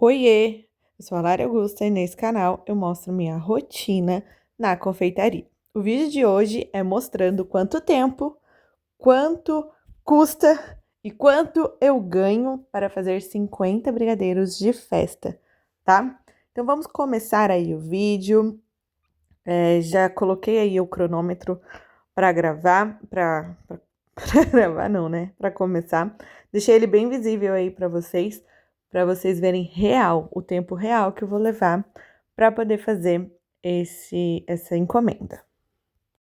Oiê, eu sou a Lara Augusta e nesse canal eu mostro minha rotina na confeitaria. O vídeo de hoje é mostrando quanto tempo, quanto custa e quanto eu ganho para fazer 50 brigadeiros de festa, tá? Então vamos começar aí o vídeo. Já coloquei aí o cronômetro para gravar, para gravar não, né? Para começar. Deixei ele bem visível aí para vocês verem real, o tempo real que eu vou levar para poder fazer essa encomenda.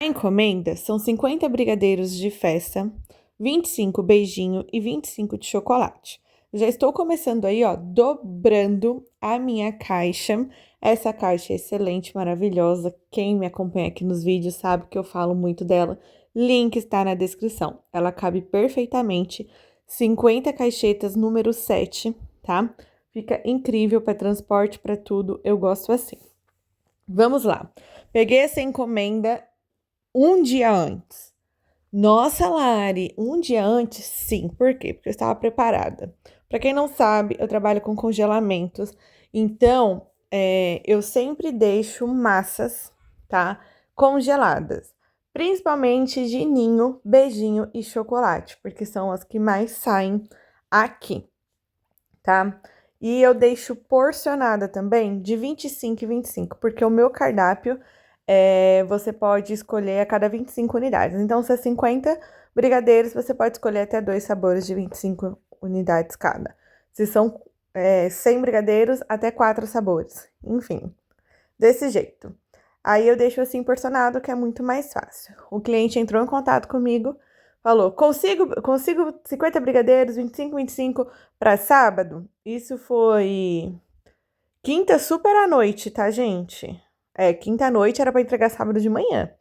A encomenda são 50 brigadeiros de festa, 25 beijinho e 25 de chocolate. Já estou começando aí, ó, dobrando a minha caixa. Essa caixa é excelente, maravilhosa. Quem me acompanha aqui nos vídeos sabe que eu falo muito dela. Link está na descrição. Ela cabe perfeitamente. 50 caixetas, número 7, tá? Fica incrível para transporte, para tudo. Eu gosto assim. Vamos lá. Peguei essa encomenda um dia antes. Nossa, Lari, um dia antes? Sim. Por quê? Porque eu estava preparada. Para quem não sabe, eu trabalho com congelamentos, então eu sempre deixo massas, tá? Congeladas. Principalmente de ninho, beijinho e chocolate, porque são as que mais saem aqui, tá? E eu deixo porcionada também de 25 e 25, porque o meu cardápio você pode escolher a cada 25 unidades. Então, se é 50 brigadeiros, você pode escolher até 2 sabores de 25 unidades cada. Se são 100 brigadeiros, até 4 sabores. Enfim, desse jeito. Aí eu deixo assim porcionado, que é muito mais fácil. O cliente entrou em contato comigo, falou: consigo 50 brigadeiros, 25 para sábado? Isso foi quinta super à noite, tá, gente? Quinta à noite era para entregar sábado de manhã.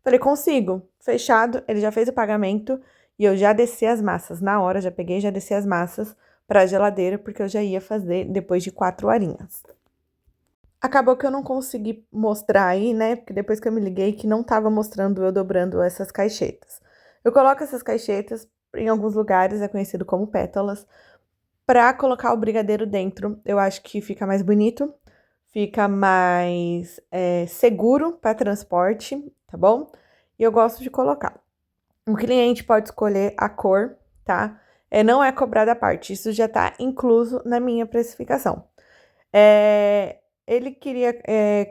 Falei: consigo. Fechado, ele já fez o pagamento e eu já desci as massas. Na hora, já peguei e já desci as massas para a geladeira, porque eu já ia fazer depois de 4 horinhas. Acabou que eu não consegui mostrar aí, né? Porque depois que eu me liguei que não tava mostrando eu dobrando essas caixetas. Eu coloco essas caixetas, em alguns lugares é conhecido como pétalas, pra colocar o brigadeiro dentro. Eu acho que fica mais bonito, fica mais seguro para transporte, tá bom? E eu gosto de colocar. O cliente pode escolher a cor, tá? Não é cobrada a parte, isso já tá incluso na minha precificação. Ele queria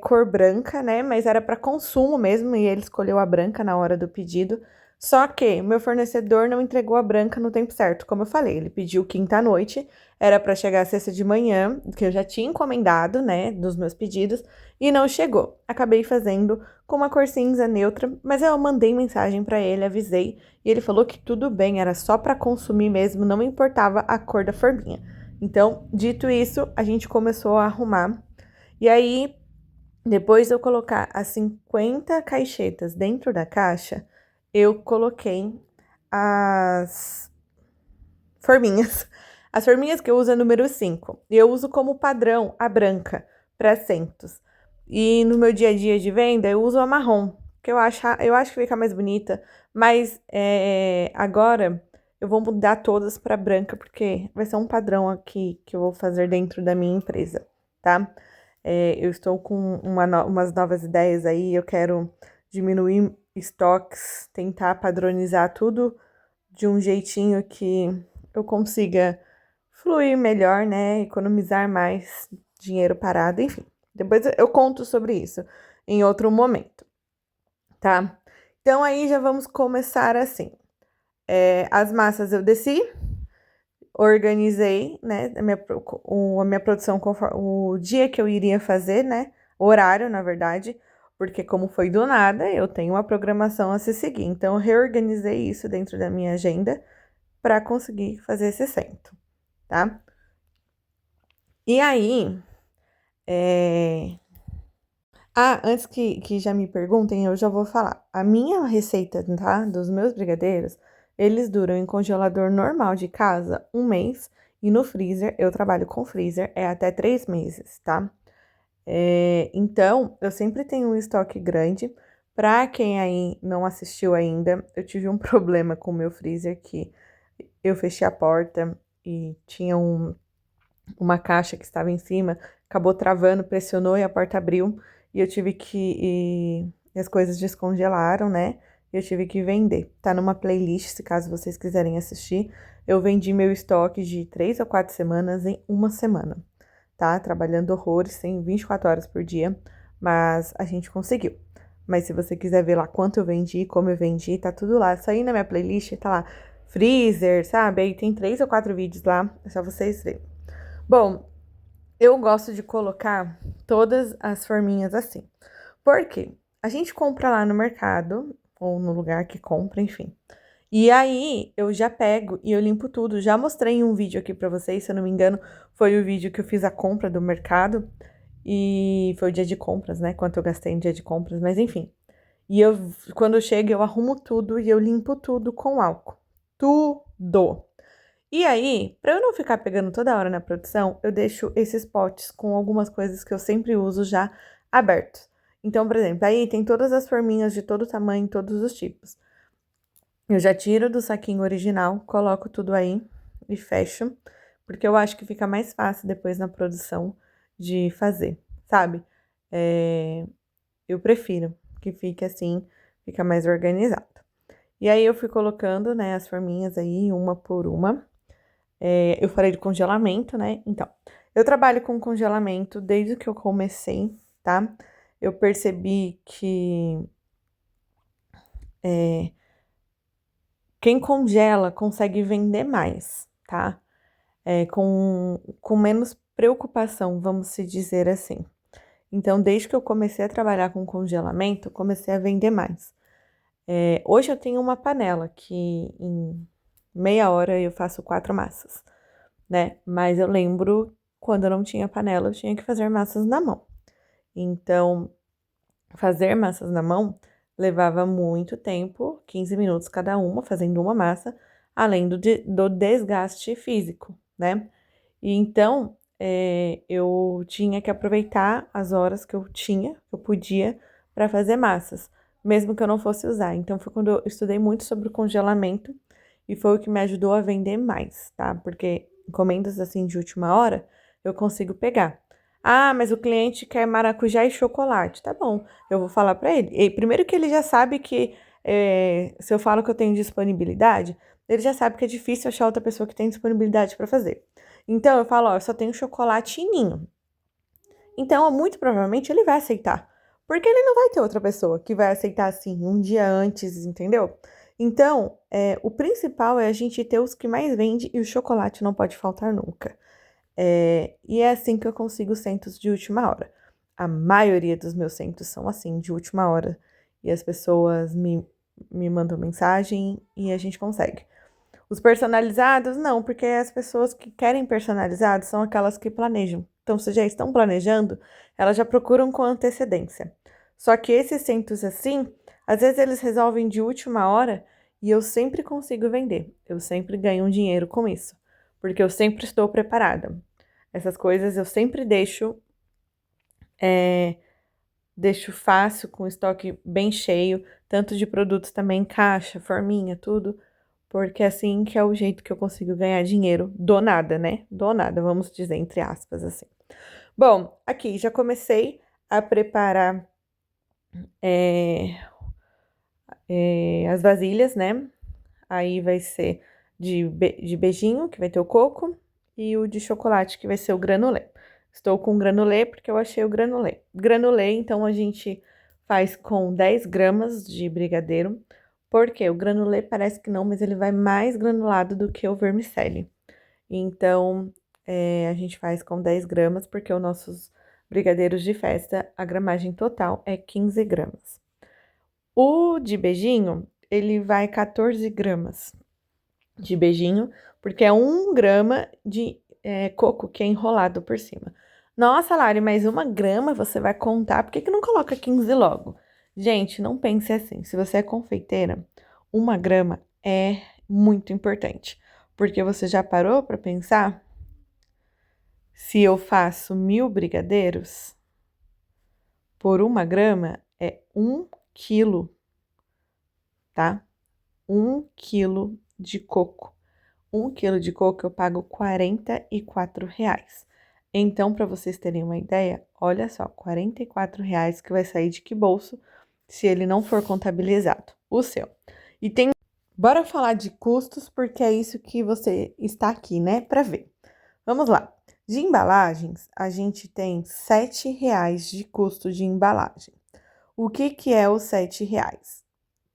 cor branca, né? Mas era para consumo mesmo, e ele escolheu a branca na hora do pedido. Só que meu fornecedor não entregou a branca no tempo certo, como eu falei. Ele pediu quinta à noite, era para chegar sexta de manhã, que eu já tinha encomendado, né? Dos meus pedidos, e não chegou. Acabei fazendo com uma cor cinza neutra, mas eu mandei mensagem para ele, avisei, e ele falou que tudo bem, era só para consumir mesmo, não importava a cor da forminha. Então, dito isso, a gente começou a arrumar. E aí, depois de eu colocar as 50 caixetas dentro da caixa, eu coloquei as forminhas. As forminhas que eu uso é número 5. E eu uso como padrão a branca para assentos. E no meu dia a dia de venda, eu uso a marrom, que eu acho que fica mais bonita. Mas agora eu vou mudar todas para branca, porque vai ser um padrão aqui que eu vou fazer dentro da minha empresa, tá? Eu estou com umas novas ideias aí, eu quero diminuir estoques, tentar padronizar tudo de um jeitinho que eu consiga fluir melhor, né? Economizar mais dinheiro parado, enfim. Depois eu conto sobre isso em outro momento, tá? Então aí já vamos começar assim. As massas eu desci, organizei, né, a minha produção conforme o dia que eu iria fazer, né, o horário, na verdade, porque como foi do nada, eu tenho uma programação a se seguir. Então, eu reorganizei isso dentro da minha agenda para conseguir fazer esse cento, tá? E aí, antes que já me perguntem, eu já vou falar. A minha receita, tá, dos meus brigadeiros, eles duram em congelador normal de casa 1 mês. E no freezer, eu trabalho com freezer, é até 3 meses, tá? Então, eu sempre tenho um estoque grande. Pra quem aí não assistiu ainda, eu tive um problema com o meu freezer que eu fechei a porta e tinha uma caixa que estava em cima, acabou travando, pressionou e a porta abriu. E eu tive e as coisas descongelaram, né? E eu tive que vender. Tá numa playlist, se caso vocês quiserem assistir. Eu vendi meu estoque de 3 a 4 semanas em uma semana, tá? Trabalhando horrores, tem 24 horas por dia, mas a gente conseguiu. Mas se você quiser ver lá quanto eu vendi, como eu vendi, tá tudo lá. Só ir na minha playlist, tá lá. Freezer, sabe? Aí tem 3 ou 4 vídeos lá, é só vocês verem. Bom, eu gosto de colocar todas as forminhas assim. Por quê? A gente compra lá no mercado, ou no lugar que compra, enfim. E aí, eu já pego e eu limpo tudo. Já mostrei em um vídeo aqui pra vocês, se eu não me engano, foi o vídeo que eu fiz a compra do mercado. E foi o dia de compras, né? Quanto eu gastei no dia de compras, mas enfim. E eu, quando eu chego, eu arrumo tudo e eu limpo tudo com álcool. Tudo. E aí, para eu não ficar pegando toda hora na produção, eu deixo esses potes com algumas coisas que eu sempre uso já abertos. Então, por exemplo, aí tem todas as forminhas de todo tamanho, todos os tipos. Eu já tiro do saquinho original, coloco tudo aí e fecho, porque eu acho que fica mais fácil depois na produção de fazer, sabe? Eu prefiro que fique assim, fica mais organizado. E aí eu fui colocando, né, as forminhas aí, uma por uma. Eu falei de congelamento, né? Então, eu trabalho com congelamento desde que eu comecei, tá? Eu percebi que quem congela consegue vender mais, tá? Com menos preocupação, vamos se dizer assim. Então, desde que eu comecei a trabalhar com congelamento, comecei a vender mais. Hoje eu tenho uma panela que em meia hora eu faço 4 massas, né? Mas eu lembro quando eu não tinha panela, eu tinha que fazer massas na mão. Então, fazer massas na mão levava muito tempo, 15 minutos cada uma, fazendo uma massa, além do desgaste físico, né? E então, eu tinha que aproveitar as horas que eu tinha, que eu podia, para fazer massas, mesmo que eu não fosse usar. Então, foi quando eu estudei muito sobre o congelamento e foi o que me ajudou a vender mais, tá? Porque encomendas assim de última hora, eu consigo pegar. Ah, mas o cliente quer maracujá e chocolate. Tá bom, eu vou falar para ele. E primeiro que ele já sabe que se eu falo que eu tenho disponibilidade, ele já sabe que é difícil achar outra pessoa que tem disponibilidade para fazer. Então eu falo, ó, eu só tenho chocolate e ninho. Então, muito provavelmente ele vai aceitar. Porque ele não vai ter outra pessoa que vai aceitar assim um dia antes, entendeu? Então, o principal é a gente ter os que mais vende e o chocolate não pode faltar nunca. E é assim que eu consigo centos de última hora. A maioria dos meus centos são assim, de última hora. E as pessoas me mandam mensagem e a gente consegue. Os personalizados, não, porque as pessoas que querem personalizados são aquelas que planejam. Então, se já estão planejando, elas já procuram com antecedência. Só que esses centros assim, às vezes eles resolvem de última hora e eu sempre consigo vender. Eu sempre ganho um dinheiro com isso, porque eu sempre estou preparada. Essas coisas eu sempre é, deixo fácil, com estoque bem cheio, tanto de produtos também, caixa, forminha, tudo. Porque é assim que é o jeito que eu consigo ganhar dinheiro do nada, né? Do nada, vamos dizer, entre aspas, assim. Bom, aqui já comecei a preparar é, as vasilhas, né? Aí vai ser de beijinho, que vai ter o coco, e o de chocolate, que vai ser o granulê. Estou com granulê porque eu achei o granulê. Granulê, então, a gente faz com 10 gramas de brigadeiro, porque o granulê parece que não, mas ele vai mais granulado do que o vermicelli. Então, a gente faz com 10 gramas, porque os nossos brigadeiros de festa, a gramagem total é 15 gramas. O de beijinho, ele vai 14 gramas de beijinho, porque é 1 grama de coco que é enrolado por cima. Nossa, Lari, mas 1 grama você vai contar? Por que que não coloca 15 logo? Gente, não pense assim. Se você é confeiteira, 1 grama é muito importante. Porque você já parou para pensar? Se eu faço 1.000 brigadeiros, por 1 grama é 1 quilo, tá? 1 quilo de coco. 1 quilo de coco eu pago R$ 44. Então, para vocês terem uma ideia, olha só, R$ 44 que vai sair de que bolso se ele não for contabilizado? O seu. E tem. Bora falar de custos, porque é isso que você está aqui, né, para ver. Vamos lá. De embalagens, a gente tem R$ 7 de custo de embalagem. O que é os R$ 7,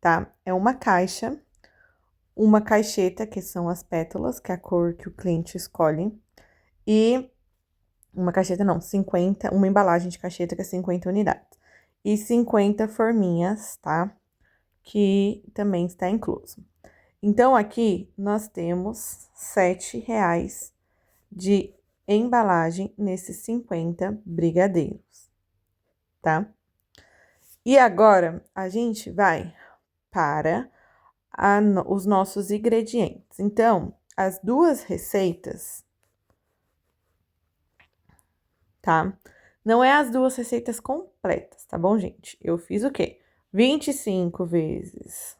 tá? É uma caixa, uma caixeta, que são as pétalas, que é a cor que o cliente escolhe, e uma caixeta não, 50, uma embalagem de caixeta que é 50 unidades. E 50 forminhas, tá? Que também está incluso. Então, aqui nós temos R$ 7 de embalagem nesses 50 brigadeiros, tá? E agora, a gente vai para os nossos ingredientes. Então, as duas receitas, tá? Não é as duas receitas completas, tá bom, gente? Eu fiz o quê? 25 vezes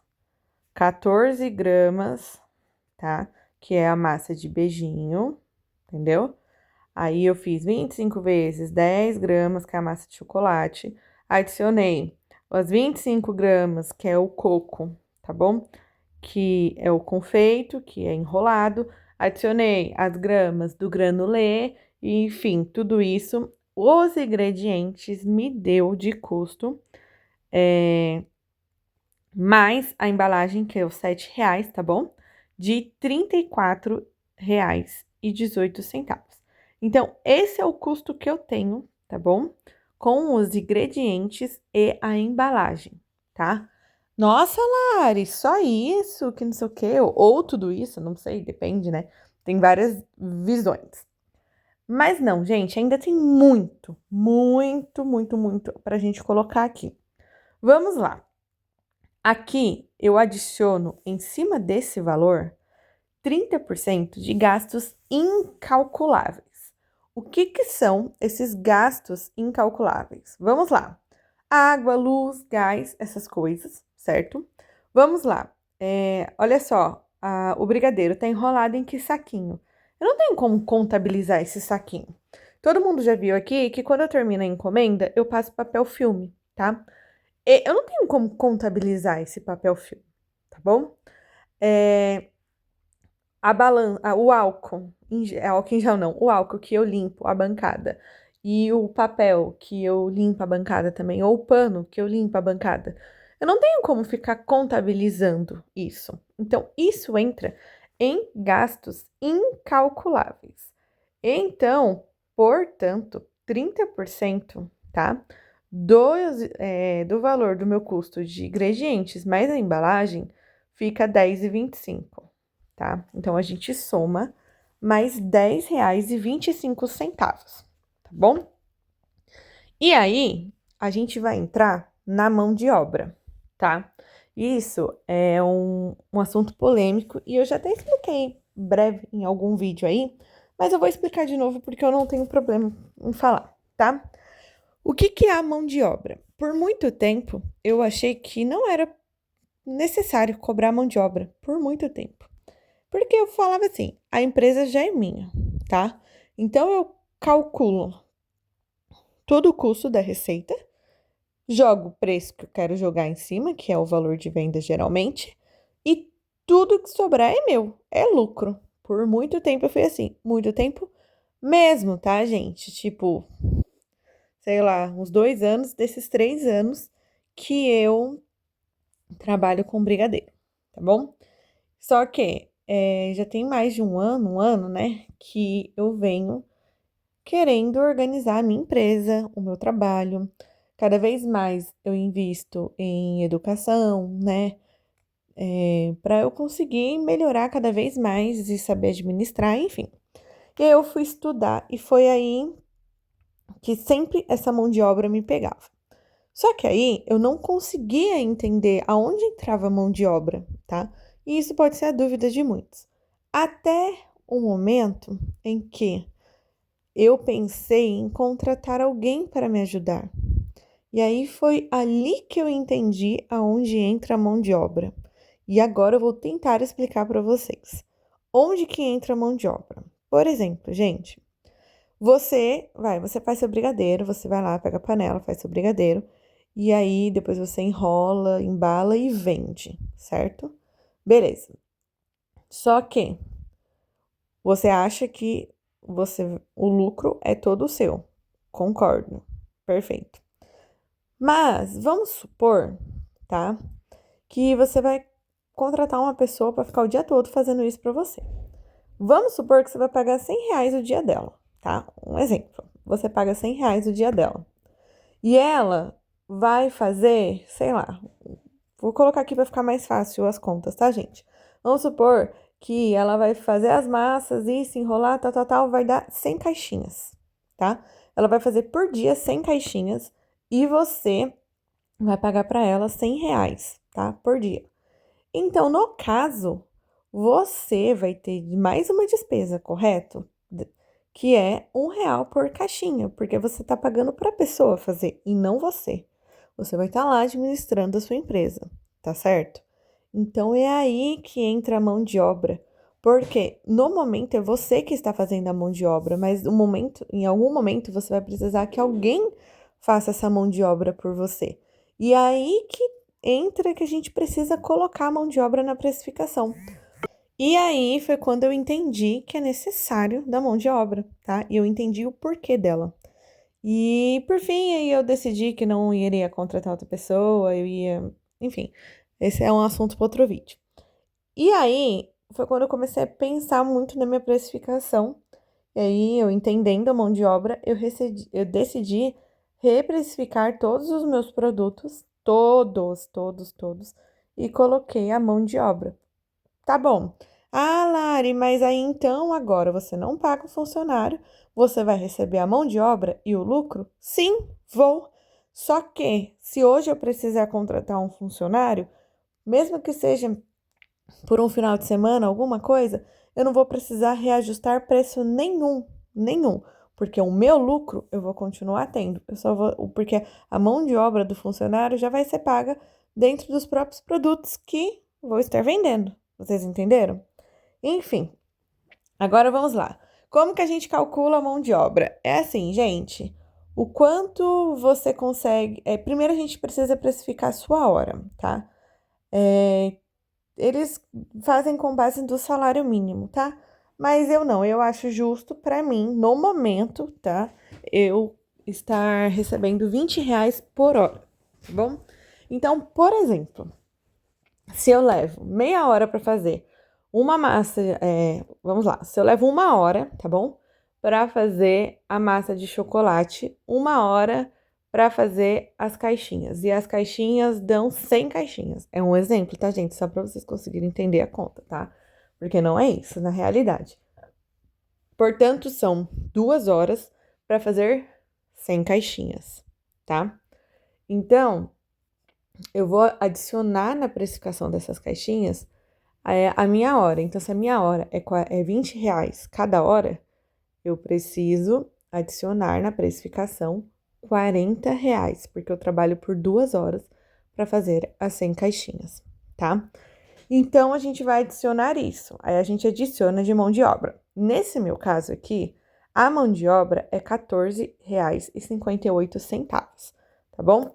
14 gramas, tá? Que é a massa de beijinho, entendeu? Aí eu fiz 25 vezes 10 gramas, que é a massa de chocolate. Adicionei as 25 gramas, que é o coco, tá bom? Que é o confeito, que é enrolado. Adicionei as gramas do granulê, e, enfim, tudo isso. Os ingredientes me deu de custo, mais a embalagem, que é os R$ 7, tá bom? De R$ 34,18. Então, esse é o custo que eu tenho, tá bom? Com os ingredientes e a embalagem, tá? Nossa, Lari, só isso, que não sei o quê, ou tudo isso, não sei, depende, né? Tem várias visões. Mas não, gente, ainda tem muito, muito, muito, muito pra gente colocar aqui. Vamos lá. Aqui eu adiciono em cima desse valor 30% de gastos incalculáveis. O que são esses gastos incalculáveis? Vamos lá. Água, luz, gás, essas coisas, certo? Vamos lá. Olha só, o brigadeiro tá enrolado em que saquinho? Eu não tenho como contabilizar esse saquinho. Todo mundo já viu aqui que quando eu termino a encomenda, eu passo papel filme, tá? Eu não tenho como contabilizar esse papel filme, tá bom? O álcool, álcool em gel não, o álcool que eu limpo a bancada e o papel que eu limpo a bancada também, ou o pano que eu limpo a bancada. Eu não tenho como ficar contabilizando isso. Então, isso entra em gastos incalculáveis. Então, portanto, 30%, tá? Do valor do meu custo de ingredientes mais a embalagem fica R$ 10,25, tá? Então, a gente soma mais R$ 10,25, tá bom? E aí, a gente vai entrar na mão de obra, tá? Isso é um assunto polêmico e eu já até expliquei breve em algum vídeo aí, mas eu vou explicar de novo porque eu não tenho problema em falar, tá? O que é a mão de obra? Por muito tempo, eu achei que não era necessário cobrar mão de obra, por muito tempo. Porque eu falava assim, a empresa já é minha, tá? Então, eu calculo todo o custo da receita, jogo o preço que eu quero jogar em cima, que é o valor de venda geralmente, e tudo que sobrar é meu, é lucro. Por muito tempo eu fui assim, muito tempo mesmo, tá, gente? Tipo, sei lá, uns 2 anos desses 3 anos que eu trabalho com brigadeiro, tá bom? Só que já tem mais de um ano, né, que eu venho querendo organizar a minha empresa, o meu trabalho. Cada vez mais eu invisto em educação, né, para eu conseguir melhorar cada vez mais e saber administrar, enfim. E aí eu fui estudar e foi aí que sempre essa mão de obra me pegava. Só que aí eu não conseguia entender aonde entrava a mão de obra, tá? E isso pode ser a dúvida de muitos. Até o momento em que eu pensei em contratar alguém para me ajudar. E aí foi ali que eu entendi aonde entra a mão de obra. E agora eu vou tentar explicar para vocês. onde que entra a mão de obra? Por exemplo, gente, você faz seu brigadeiro, você vai lá, pega a panela, faz seu brigadeiro, e aí depois você enrola, embala e vende, certo? Beleza. Só que você acha que o lucro é todo seu. Concordo. Perfeito. Mas vamos supor, tá? Que você vai contratar uma pessoa para ficar o dia todo fazendo isso para você. Vamos supor que você vai pagar R$ 100 o dia dela, tá? Um exemplo. Você paga R$ 100 o dia dela. E ela vai fazer, sei lá, vou colocar aqui para ficar mais fácil as contas, tá, gente? Vamos supor que ela vai fazer as massas e se enrolar, tal, vai dar 100 caixinhas, tá? Ela vai fazer por dia 100 caixinhas e você vai pagar para ela R$ 100, tá? Por dia. Então, no caso, você vai ter mais uma despesa, correto? Que é R$ 1 por caixinha, porque você está pagando para a pessoa fazer e não você. Você vai estar lá administrando a sua empresa, tá certo? Então é aí que entra a mão de obra, porque no momento é você que está fazendo a mão de obra, mas em algum momento você vai precisar que alguém faça essa mão de obra por você. E aí que entra que a gente precisa colocar a mão de obra na precificação. E aí foi quando eu entendi que é necessário da mão de obra, tá? E eu entendi o porquê dela. E por fim, aí eu decidi que não iria contratar outra pessoa, eu ia. Enfim, esse é um assunto para outro vídeo. E aí foi quando eu comecei a pensar muito na minha precificação. E aí, eu entendendo a mão de obra, eu decidi reprecificar todos os meus produtos, todos, e coloquei a mão de obra. Tá bom. Ah, Lari, mas aí então agora você não paga o funcionário, você vai receber a mão de obra e o lucro? Sim, vou. Só que, se hoje eu precisar contratar um funcionário, mesmo que seja por um final de semana, alguma coisa, eu não vou precisar reajustar preço nenhum, porque o meu lucro eu vou continuar tendo. Eu só vou, porque a mão de obra do funcionário já vai ser paga dentro dos próprios produtos que vou estar vendendo. Vocês entenderam? Enfim, agora vamos lá. Como que a gente calcula a mão de obra? É assim, gente, o quanto você consegue. Primeiro a gente precisa precificar a sua hora, tá? Eles fazem com base do salário mínimo, tá? Mas eu não, eu acho justo pra mim, no momento, tá? Eu estar recebendo R$ 20 por hora, tá bom? Então, por exemplo, se eu levo meia hora pra fazer uma massa, vamos lá, se eu levo 1 hora, tá bom? Pra fazer a massa de chocolate, 1 hora para fazer as caixinhas. E as caixinhas dão 100 caixinhas. É um exemplo, tá, gente? Só para vocês conseguirem entender a conta, tá? Porque não é isso, na realidade. Portanto, são 2 horas para fazer 100 caixinhas, tá? Então, eu vou adicionar na precificação dessas caixinhas a minha hora. Então, se a minha hora é R$ 20 cada hora, eu preciso adicionar na precificação R$ 40, porque eu trabalho por 2 horas para fazer as 100 caixinhas, tá? Então, a gente vai adicionar isso. Aí, a gente adiciona de mão de obra. Nesse meu caso aqui, a mão de obra é R$ 14,58, tá bom?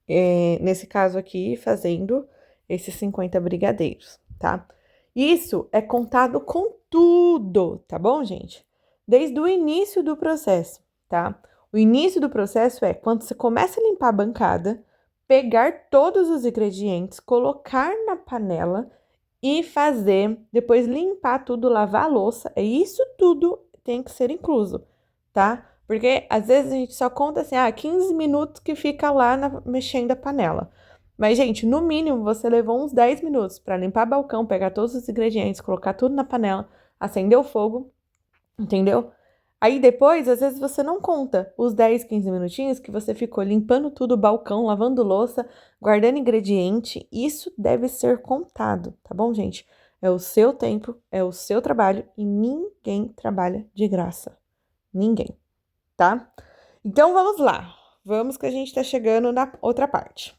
Nesse caso aqui, fazendo esses 50 brigadeiros, tá? Isso é contado com tudo, tá bom, gente? Desde o início do processo, tá? O início do processo é quando você começa a limpar a bancada, pegar todos os ingredientes, colocar na panela e fazer, depois limpar tudo, lavar a louça. Isso tudo tem que ser incluso, tá? Porque às vezes a gente só conta assim, 15 minutos que fica lá mexendo a panela. Mas, gente, no mínimo você levou uns 10 minutos para limpar balcão, pegar todos os ingredientes, colocar tudo na panela, acender o fogo, entendeu? Aí depois, às vezes você não conta os 10, 15 minutinhos que você ficou limpando tudo o balcão, lavando louça, guardando ingrediente. Isso deve ser contado, tá bom, gente? É o seu tempo, é o seu trabalho e ninguém trabalha de graça. Ninguém, tá? Então vamos lá. Vamos que a gente tá chegando na outra parte.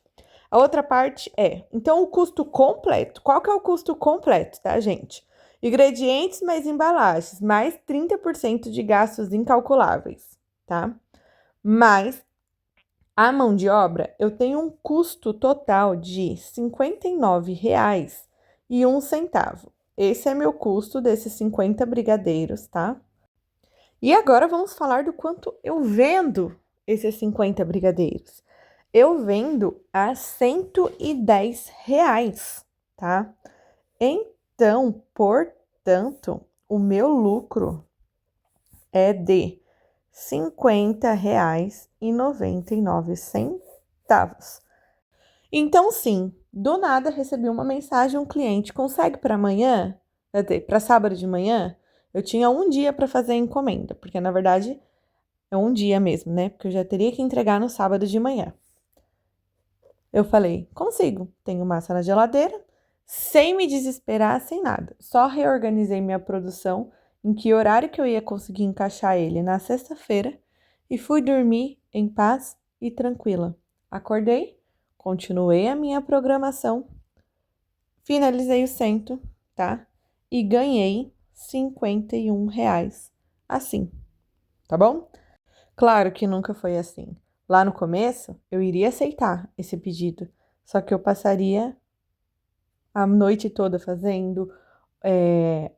A outra parte então o custo completo. Qual que é o custo completo, tá, gente? Ingredientes mais embalagens, mais 30% de gastos incalculáveis, tá? Mais a mão de obra, eu tenho um custo total de R$ 59,01. Esse é meu custo desses 50 brigadeiros, tá? E agora vamos falar do quanto eu vendo esses 50 brigadeiros. Eu vendo a R$ 110, tá? Então, portanto, o meu lucro é de R$ 50,99. Então, sim, do nada recebi uma mensagem, um cliente, consegue para amanhã? Para sábado de manhã? Eu tinha um dia para fazer a encomenda, porque na verdade é um dia mesmo, né? Porque eu já teria que entregar no sábado de manhã. Eu falei, consigo, tenho massa na geladeira, sem me desesperar, sem nada. Só reorganizei minha produção, em que horário que eu ia conseguir encaixar ele na sexta-feira e fui dormir em paz e tranquila. Acordei, continuei a minha programação, finalizei o cento, tá? E ganhei R$ 51 assim, tá bom? Claro que nunca foi assim. Lá no começo, eu iria aceitar esse pedido, só que eu passaria a noite toda fazendo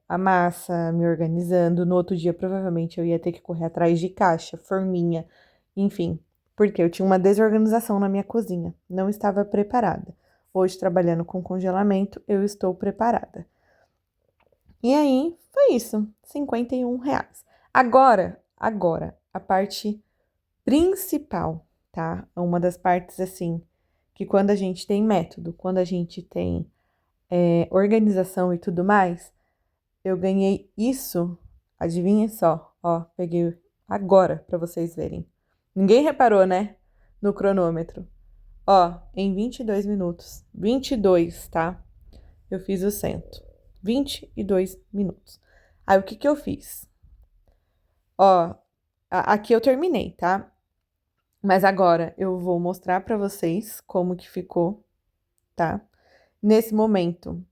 a massa, me organizando. No outro dia, provavelmente, eu ia ter que correr atrás de caixa, forminha, enfim, porque eu tinha uma desorganização na minha cozinha, não estava preparada. Hoje, trabalhando com congelamento, eu estou preparada. E aí, foi isso, R$ 51. Agora, a parte principal, tá? Uma das partes, assim, que quando a gente tem método, quando a gente tem organização e tudo mais, eu ganhei isso, adivinha só, ó, peguei agora pra vocês verem. Ninguém reparou, né? No cronômetro. Ó, em 22 minutos, 22, tá? Eu fiz o cento. 22 minutos. Aí, o que que eu fiz? Ó, aqui eu terminei, tá? Mas agora eu vou mostrar pra vocês como que ficou, tá? Nesse momento,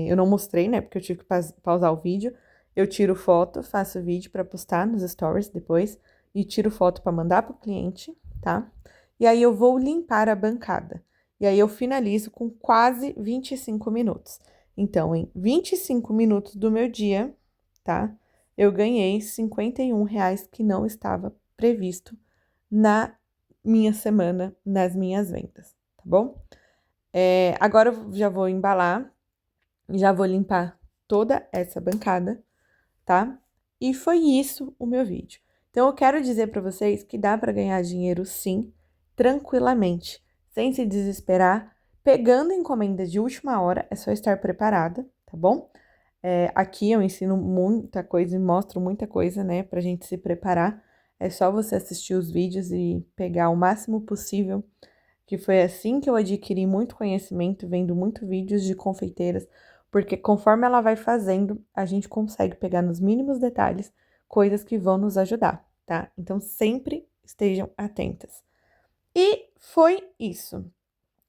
eu não mostrei, né? Porque eu tive que pausar o vídeo. Eu tiro foto, faço vídeo pra postar nos stories depois e tiro foto pra mandar pro cliente, tá? E aí eu vou limpar a bancada. E aí eu finalizo com quase 25 minutos. Então, em 25 minutos do meu dia, tá? Eu ganhei R$ 51 que não estava previsto na minha semana, nas minhas vendas, tá bom? Agora eu já vou embalar, já vou limpar toda essa bancada, tá? E foi isso o meu vídeo. Então, eu quero dizer para vocês que dá para ganhar dinheiro, sim, tranquilamente, sem se desesperar, pegando encomendas de última hora, é só estar preparada, tá bom? Aqui eu ensino muita coisa e mostro muita coisa, né, pra gente se preparar. É só você assistir os vídeos e pegar o máximo possível, que foi assim que eu adquiri muito conhecimento, vendo muito vídeos de confeiteiras, porque conforme ela vai fazendo, a gente consegue pegar nos mínimos detalhes coisas que vão nos ajudar, tá? Então, sempre estejam atentas. E foi isso.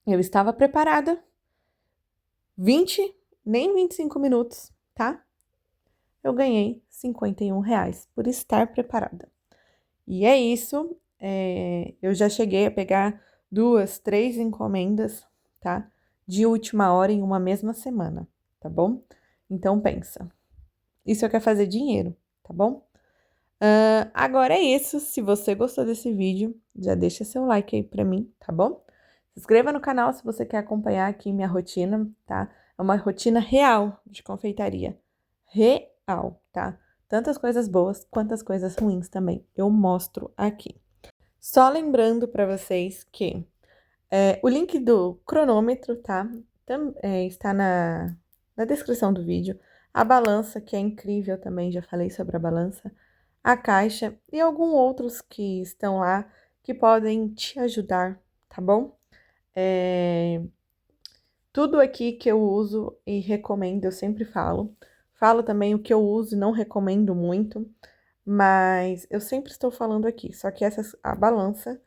Eu estava preparada, nem 25 minutos, tá? Eu ganhei R$ 51 por estar preparada. E é isso, eu já cheguei a pegar 2, 3 encomendas, tá? De última hora em uma mesma semana, tá bom? Então, pensa. Isso eu quero fazer dinheiro, tá bom? Agora é isso. Se você gostou desse vídeo, já deixa seu like aí pra mim, tá bom? Se inscreva no canal se você quer acompanhar aqui minha rotina, tá? É uma rotina real de confeitaria. Real, tá? Tantas coisas boas quanto as coisas ruins também. Eu mostro aqui. Só lembrando para vocês que o link do cronômetro, tá? Está na descrição do vídeo. A balança, que é incrível também, já falei sobre a balança. A caixa e alguns outros que estão lá que podem te ajudar, tá bom? Tudo aqui que eu uso e recomendo, eu sempre falo. Falo também o que eu uso e não recomendo muito, mas eu sempre estou falando aqui. Só que a balança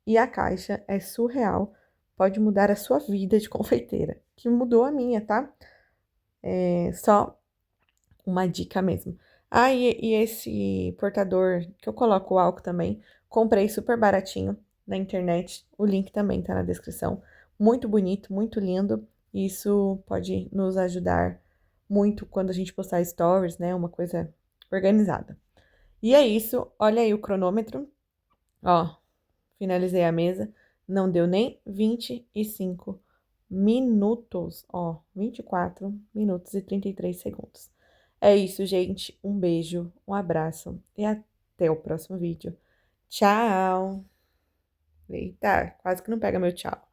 e a caixa é surreal, pode mudar a sua vida de confeiteira, que mudou a minha, tá? É só uma dica mesmo. Ah, e esse portador que eu coloco o álcool também, comprei super baratinho na internet. O link também tá na descrição. Muito bonito, muito lindo. Isso pode nos ajudar muito quando a gente postar stories, né? Uma coisa organizada. E é isso. Olha aí o cronômetro. Ó, finalizei a mesa. Não deu nem 25 minutos. Ó, 24 minutos e 33 segundos. É isso, gente. Um beijo, um abraço e até o próximo vídeo. Tchau! Eita, quase que não pega meu tchau.